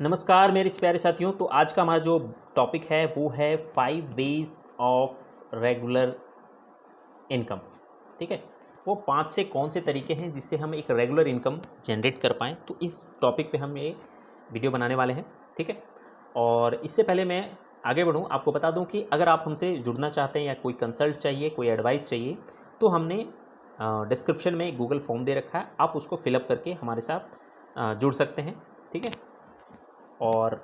नमस्कार मेरे प्यारे साथियों। तो आज का हमारा जो टॉपिक है वो है 5 वेज ऑफ रेगुलर इनकम। ठीक है, वो 5 से कौन से तरीके हैं जिससे हम एक रेगुलर इनकम जनरेट कर पाएँ। तो इस टॉपिक पे हम ये वीडियो बनाने वाले हैं। ठीक है, और इससे पहले मैं आगे बढ़ूँ आपको बता दूँ कि अगर आप हमसे जुड़ना चाहते हैं या कोई कंसल्ट चाहिए, कोई एडवाइस चाहिए, तो हमने डिस्क्रिप्शन में गूगल फॉर्म दे रखा है, आप उसको फिलअप करके हमारे साथ जुड़ सकते हैं। ठीक है, और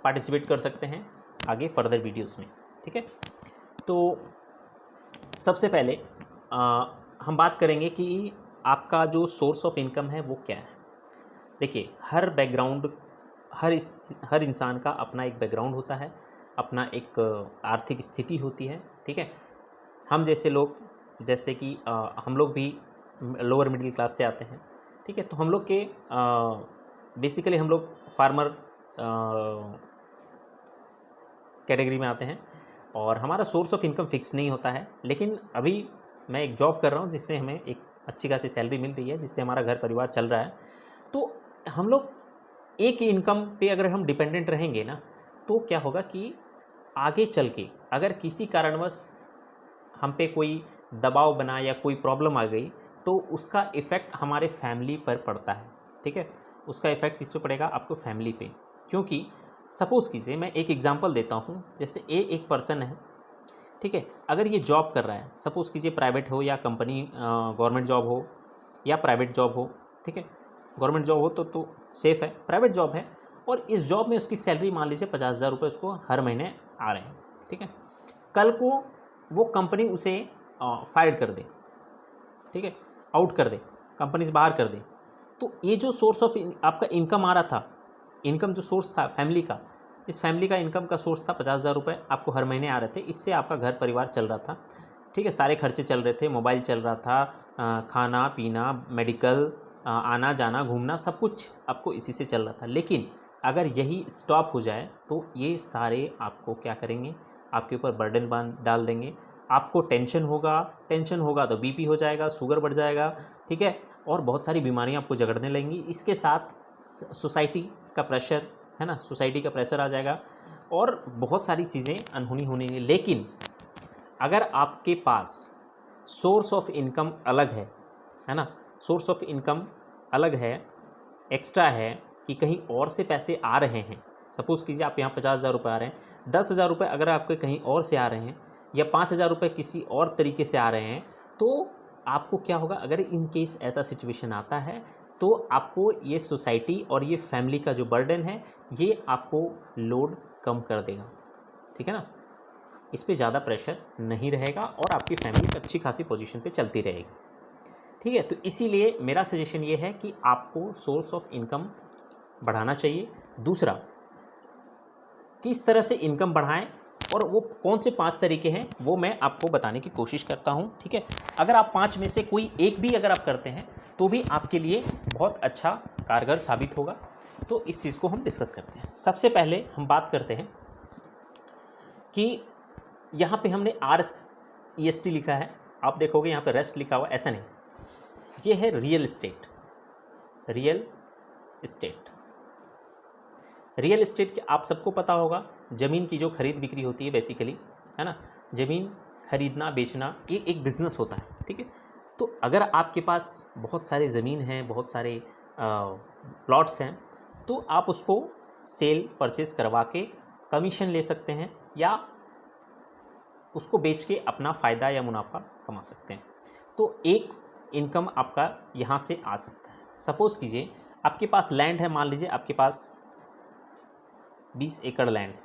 पार्टिसिपेट कर सकते हैं आगे फर्दर वीडियोस में। ठीक है, तो सबसे पहले हम बात करेंगे कि आपका जो सोर्स ऑफ इनकम है वो क्या है। देखिए, हर बैकग्राउंड, हर इंसान का अपना एक बैकग्राउंड होता है, अपना एक आर्थिक स्थिति होती है। ठीक है, हम जैसे लोग, जैसे कि हम लोग भी लोअर मिडिल क्लास से आते हैं। ठीक है, तो हम लोग के बेसिकली हम लोग फार्मर कैटेगरी में आते हैं और हमारा सोर्स ऑफ इनकम फिक्स नहीं होता है। लेकिन अभी मैं एक जॉब कर रहा हूँ जिसमें हमें एक अच्छी खासी सैलरी मिल रही है, जिससे हमारा घर परिवार चल रहा है। तो हम लोग एक इनकम पे अगर हम डिपेंडेंट रहेंगे ना, तो क्या होगा कि आगे चल के अगर किसी कारणवश हम पे कोई दबाव बना या कोई प्रॉब्लम आ गई, तो उसका इफ़ेक्ट हमारे फैमिली पर पड़ता है। ठीक है, उसका इफ़ेक्ट किस पे पड़ेगा? आपको फैमिली पे। क्योंकि सपोज़ कीजिए, मैं एक एग्जांपल देता हूँ। जैसे एक पर्सन है, ठीक है, अगर ये जॉब कर रहा है, सपोज़ कीजिए प्राइवेट हो या कंपनी, गवर्नमेंट जॉब हो या प्राइवेट जॉब हो। ठीक है, गवर्नमेंट जॉब हो तो सेफ़ है, प्राइवेट जॉब है और इस जॉब में उसकी सैलरी मान लीजिए 50,000 रुपये उसको हर महीने आ रहे हैं। ठीक है, कल को वो कंपनी उसे फायर कर दे, ठीक है, आउट कर दे, कंपनी से बाहर कर दे, तो ये जो सोर्स ऑफ आपका इनकम आ रहा था, इनकम जो सोर्स था फैमिली का, इस फैमिली का इनकम का सोर्स था 50,000 रुपये आपको हर महीने आ रहे थे। इससे आपका घर परिवार चल रहा था। ठीक है, सारे खर्चे चल रहे थे, मोबाइल चल रहा था, खाना पीना, मेडिकल, आना जाना, घूमना, सब कुछ आपको इसी से चल रहा था। लेकिन अगर यही स्टॉप हो जाए तो ये सारे आपको क्या करेंगे? आपके ऊपर बर्डन डाल देंगे। आपको टेंशन होगा तो बीपी हो जाएगा, शुगर बढ़ जाएगा। ठीक है, और बहुत सारी बीमारियां आपको जकड़ने लगेंगी। इसके साथ सोसाइटी का प्रेशर है ना, सोसाइटी का प्रेशर आ जाएगा और बहुत सारी चीज़ें अनहोनी होने लगी। लेकिन अगर आपके पास सोर्स ऑफ इनकम अलग है ना, सोर्स ऑफ इनकम अलग है, एक्स्ट्रा है, कि कहीं और से पैसे आ रहे हैं। सपोज़ कीजिए आप यहाँ 50,000 रुपये आ रहे हैं, 10,000 रुपये अगर आपके कहीं और से आ रहे हैं या 5,000 रुपये किसी और तरीके से आ रहे हैं, तो आपको क्या होगा? अगर इन केस ऐसा सिचुएशन आता है तो आपको ये सोसाइटी और ये फैमिली का जो बर्डन है ये आपको लोड कम कर देगा। ठीक है ना, इस पर ज़्यादा प्रेशर नहीं रहेगा और आपकी फैमिली एक अच्छी खासी पोजीशन पे चलती रहेगी। ठीक है, तो इसीलिए मेरा सजेशन ये है कि आपको सोर्स ऑफ इनकम बढ़ाना चाहिए। दूसरा, किस तरह से इनकम बढ़ाएं और वो कौन से 5 तरीके हैं वो मैं आपको बताने की कोशिश करता हूं। ठीक है, अगर आप 5 में से कोई एक भी अगर आप करते हैं तो भी आपके लिए बहुत अच्छा कारगर साबित होगा। तो इस चीज़ को हम डिस्कस करते हैं। सबसे पहले हम बात करते हैं कि यहाँ पे हमने REST लिखा है, आप देखोगे यहाँ पे रेस्ट लिखा हुआ, ऐसा नहीं, ये है real estate. Real estate, real estate के आप सबको पता होगा, ज़मीन की जो खरीद बिक्री होती है बेसिकली, है ना, ज़मीन खरीदना बेचना ये एक बिज़नेस होता है। ठीक है, तो अगर आपके पास बहुत सारे ज़मीन हैं, बहुत सारे प्लॉट्स हैं, तो आप उसको सेल परचेस करवा के कमीशन ले सकते हैं या उसको बेच के अपना फ़ायदा या मुनाफा कमा सकते हैं। तो एक इनकम आपका यहाँ से आ सकता है। सपोज़ कीजिए आपके पास लैंड है, मान लीजिए आपके पास 20 एकड़ लैंड है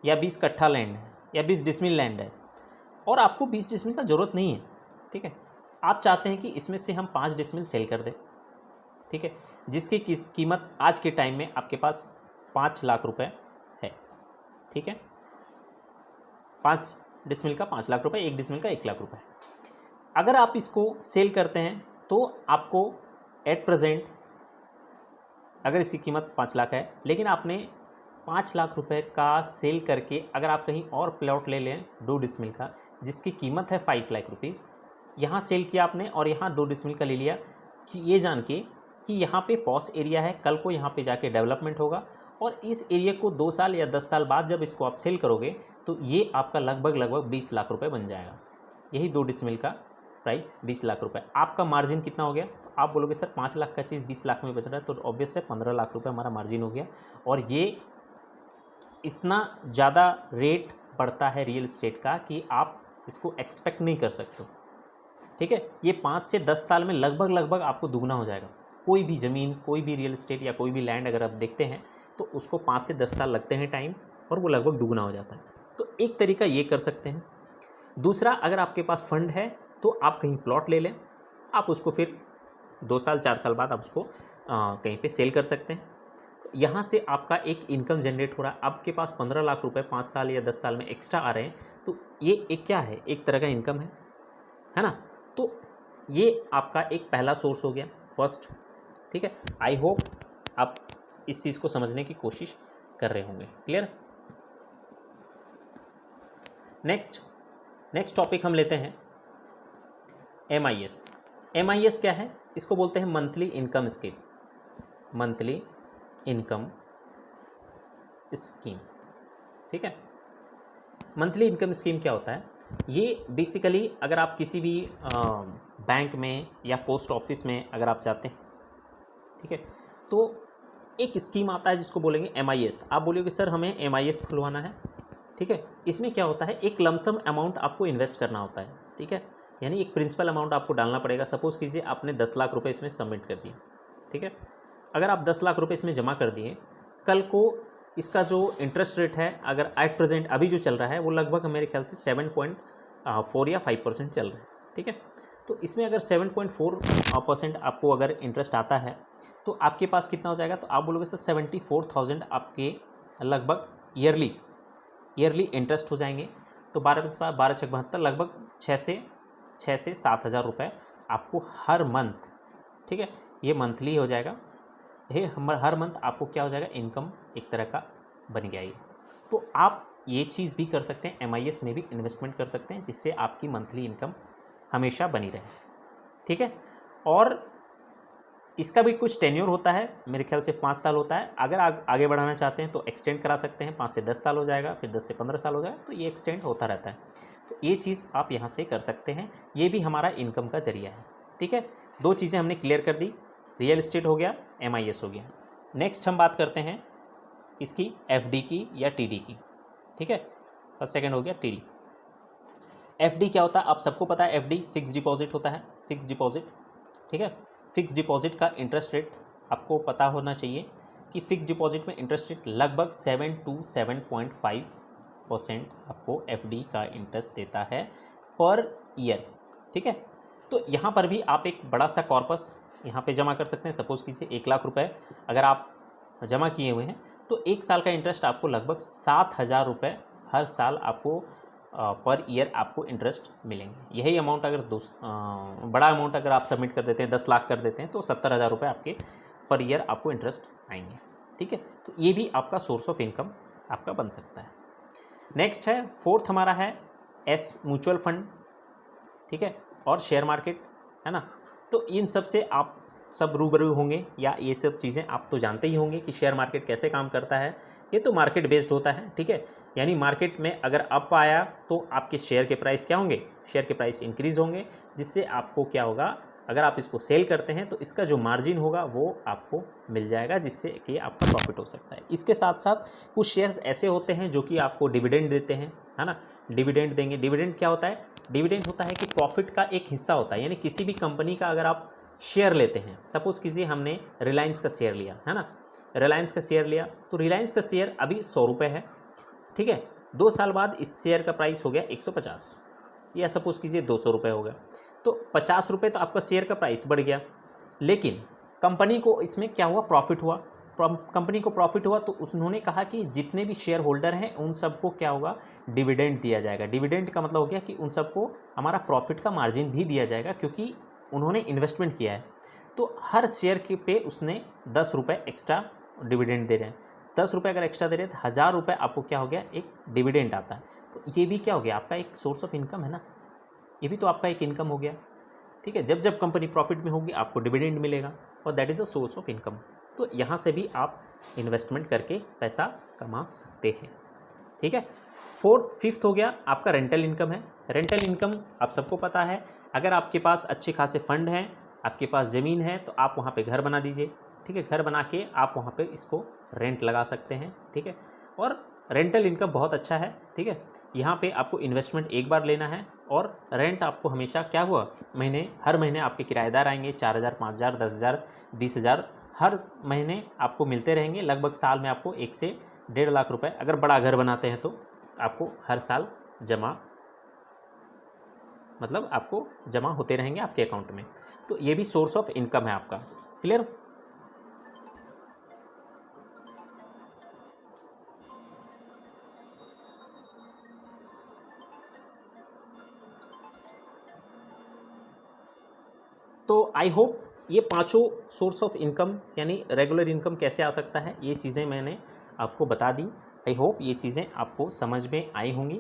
या 20 कट्ठा लैंड है या 20 डिसमिल लैंड है और आपको 20 डिसमिल का ज़रूरत नहीं है। ठीक है, आप चाहते हैं कि इसमें से हम 5 डिसमिल सेल कर दें। ठीक है, जिसकी कीमत आज के टाइम में आपके पास 5 लाख रुपए है। ठीक है, 5 डिसमिल का 5 लाख रुपए, 1 डिसमिल का 1 लाख रुपए। अगर आप इसको सेल करते हैं तो आपको एट प्रेजेंट, अगर इसकी कीमत 5 लाख है, लेकिन आपने 5 लाख रुपए का सेल करके अगर आप कहीं और प्लॉट ले लें 2 डिसमिल का, जिसकी कीमत है 5 लाख रुपीज़, यहाँ सेल किया आपने और यहाँ 2 डिसमिल का ले लिया, कि ये जान के कि यहाँ पे पॉस एरिया है, कल को यहाँ पे जाके डेवलपमेंट होगा और इस एरिया को 2 साल या 10 साल बाद जब इसको आप सेल करोगे तो ये आपका लगभग 20 लाख रुपए बन जाएगा। यही 2 डिसमिल का प्राइस 20 लाख रुपए। आपका मार्जिन कितना हो गया? तो आप बोलोगे सर 5 लाख का चीज़ 20 लाख में बच रहा है, तो ऑब्वियस है 15 लाख रुपए हमारा मार्जिन हो गया। और ये इतना ज़्यादा रेट बढ़ता है रियल एस्टेट का कि आप इसको एक्सपेक्ट नहीं कर सकते हो। ठीक है, ये 5 से 10 साल में लगभग आपको दुगना हो जाएगा। कोई भी ज़मीन, कोई भी रियल एस्टेट या कोई भी लैंड अगर आप देखते हैं तो उसको 5 से 10 साल लगते हैं टाइम, और वो लगभग दुगना हो जाता है। तो एक तरीका ये कर सकते हैं। दूसरा, अगर आपके पास फंड है तो आप कहीं प्लॉट ले लें, आप उसको फिर 2 साल 4 साल बाद आप उसको कहीं पे सेल कर सकते हैं। तो यहाँ से आपका एक इनकम जनरेट हो रहा है। आपके पास 15 लाख रुपए 5 साल या 10 साल में एक्स्ट्रा आ रहे हैं, तो ये एक क्या है, एक तरह का इनकम है ना। तो ये आपका एक पहला सोर्स हो गया, फर्स्ट। ठीक है, आई होप आप इस चीज़ को समझने की कोशिश कर रहे होंगे। क्लियर? नेक्स्ट टॉपिक हम लेते हैं MIS। MIS क्या है? इसको बोलते हैं monthly income scheme. Monthly income scheme, ठीक है। मंथली इनकम स्कीम क्या होता है? ये बेसिकली अगर आप किसी भी बैंक में या पोस्ट ऑफिस में अगर आप जाते हैं, ठीक है, तो एक स्कीम आता है जिसको बोलेंगे MIS। आप बोलोगे सर हमें MIS खुलवाना है, ठीक है। इसमें क्या होता है, एक लमसम अमाउंट आपको इन्वेस्ट करना होता है, ठीक है, यानी एक प्रिंसिपल अमाउंट आपको डालना पड़ेगा। सपोज़ कीजिए आपने 10 लाख रुपए इसमें सबमिट कर दिए, ठीक है। अगर आप 10 लाख रुपए इसमें जमा कर दिए, कल को इसका जो इंटरेस्ट रेट है, अगर एट प्रेजेंट अभी जो चल रहा है वो लगभग मेरे ख्याल से 7.4 या 5% चल रहा है, ठीक है। तो इसमें अगर 7.4% आपको अगर इंटरेस्ट आता है तो आपके पास कितना हो जाएगा? तो आप बोलोगे सर 74,000 आपके लगभग ईयरली इंटरेस्ट हो जाएंगे। तो 12 छक 72, लगभग 6 से 7 हज़ार रुपये आपको हर मंथ, ठीक है, ये मंथली हो जाएगा। ये हर मंथ आपको क्या हो जाएगा, इनकम एक तरह का बन गया ये। तो आप ये चीज़ भी कर सकते हैं, MIS में भी इन्वेस्टमेंट कर सकते हैं, जिससे आपकी मंथली इनकम हमेशा बनी रहे, ठीक है। और इसका भी कुछ टेन्योर होता है, मेरे ख्याल से 5 साल होता है। अगर आगे बढ़ाना चाहते हैं तो एक्सटेंड करा सकते हैं, 5 से 10 साल हो जाएगा, फिर 10 से 15 साल हो जाएगा, तो ये एक्सटेंड होता रहता है। तो ये चीज़ आप यहाँ से कर सकते हैं, ये भी हमारा इनकम का जरिया है, ठीक है। 2 चीज़ें हमने क्लियर कर दी, रियल एस्टेट हो गया, MIS हो गया। नेक्स्ट हम बात करते हैं इसकी FD की या TD की, ठीक है। फर्स्ट सेकेंड हो गया TD। FD क्या होता है? आप सबको पता है, FD फिक्स डिपॉजिट होता है, फिक्स डिपॉजिट, ठीक है। फिक्स डिपॉजिट का इंटरेस्ट रेट आपको पता होना चाहिए कि फिक्स डिपॉजिट में इंटरेस्ट रेट लगभग 7 to 7.5% आपको FD का इंटरेस्ट देता है पर ईयर, ठीक है। तो यहाँ पर भी आप एक बड़ा सा कॉर्पस यहाँ पे जमा कर सकते हैं। सपोज़ कीजिए 1 लाख रुपए अगर आप जमा किए हुए हैं तो 1 साल का इंटरेस्ट आपको लगभग 7,000 रुपये हर साल आपको पर ईयर आपको इंटरेस्ट मिलेंगे। यही अमाउंट अगर बड़ा अमाउंट अगर आप सबमिट कर देते हैं, 10 लाख कर देते हैं, तो 70,000 रुपये आपके पर ईयर आपको इंटरेस्ट आएंगे, ठीक है। तो ये भी आपका सोर्स ऑफ इनकम आपका बन सकता है। नेक्स्ट है, फोर्थ हमारा है म्यूचुअल फंड, ठीक है, और शेयर मार्केट, है ना। तो इन सब से आप सब रूबरू होंगे, या ये सब चीज़ें आप तो जानते ही होंगे कि शेयर मार्केट कैसे काम करता है। ये तो मार्केट बेस्ड होता है, ठीक है, यानी मार्केट में अगर अप आया तो आपके शेयर के प्राइस क्या होंगे, शेयर के प्राइस इंक्रीज़ होंगे, जिससे आपको क्या होगा, अगर आप इसको सेल करते हैं तो इसका जो मार्जिन होगा वो आपको मिल जाएगा, जिससे कि आपका प्रॉफिट हो सकता है। इसके साथ साथ कुछ शेयर्स ऐसे होते हैं जो कि आपको डिविडेंड देते हैं, है ना, डिविडेंड देंगे। डिविडेंड क्या होता है? डिविडेंड होता है कि प्रॉफिट का एक हिस्सा होता है, यानी किसी भी कंपनी का अगर आप शेयर लेते हैं, सपोज़ कीजिए हमने रिलायंस का शेयर लिया, है ना, रिलायंस का शेयर लिया, तो रिलायंस का शेयर अभी 100 रुपये है, ठीक है। 2 साल बाद इस शेयर का प्राइस हो गया 150, या सपोज़ कीजिए 200 रुपये हो गया, तो 50 रुपये तो आपका शेयर का प्राइस बढ़ गया। लेकिन कंपनी को इसमें क्या हुआ, प्रॉफिट हुआ। कंपनी को प्रॉफिट हुआ तो उन्होंने कहा कि जितने भी शेयर होल्डर हैं उन सबको क्या होगा, डिविडेंड दिया जाएगा। डिविडेंड का मतलब हो गया कि उन सबको हमारा प्रॉफिट का मार्जिन भी दिया जाएगा, क्योंकि उन्होंने इन्वेस्टमेंट किया है। तो हर शेयर के पे उसने 10 रुपये एक्स्ट्रा डिविडेंड दे रहे हैं। 10 रुपये अगर एक्स्ट्रा दे रहे हैं तो 1000 रुपये आपको क्या हो गया, एक डिविडेंड आता है। तो ये भी क्या हो गया, आपका एक सोर्स ऑफ इनकम है ना, ये भी तो आपका एक इनकम हो गया, ठीक है। जब जब कंपनी प्रॉफिट में होगी आपको डिविडेंड मिलेगा, और that is a source of income. तो यहाँ से भी आप इन्वेस्टमेंट करके पैसा कमा सकते हैं। ठीक है। फिफ्थ हो गया आपका रेंटल इनकम है। रेंटल इनकम आप सबको पता है, अगर आपके पास अच्छे खासे फंड हैं, आपके पास ज़मीन है, तो आप वहाँ पे घर बना दीजिए। ठीक है, घर बना के आप वहाँ पे इसको रेंट लगा सकते हैं। ठीक है, और रेंटल इनकम बहुत अच्छा है। ठीक है, यहाँ पे आपको इन्वेस्टमेंट एक बार लेना है और रेंट आपको हमेशा क्या हुआ, हर महीने आपके किराएदार आएंगे, 4,000, 5,000, 10,000, 20,000 हर महीने आपको मिलते रहेंगे। लगभग साल में आपको 1 से 1.5 लाख रुपए, अगर बड़ा घर बनाते हैं तो आपको हर साल आपको जमा होते रहेंगे आपके अकाउंट में। तो ये भी सोर्स ऑफ इनकम है आपका। क्लियर? तो आई होप ये पांचों सोर्स ऑफ इनकम यानी रेगुलर इनकम कैसे आ सकता है, ये चीज़ें मैंने आपको बता दी। आई होप ये चीज़ें आपको समझ में आई होंगी।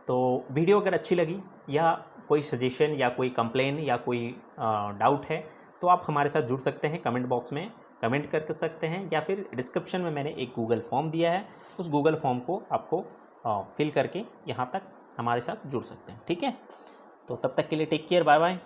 तो वीडियो अगर अच्छी लगी या कोई सजेशन या कोई कंप्लेन या कोई डाउट है तो आप हमारे साथ जुड़ सकते हैं, कमेंट बॉक्स में कमेंट कर सकते हैं, या फिर डिस्क्रिप्शन में मैंने एक गूगल फॉर्म दिया है, उस गूगल फॉर्म को आपको फिल करके यहाँ तक हमारे साथ जुड़ सकते हैं। ठीक है, तो तब तक के लिए टेक केयर, बाय बाय।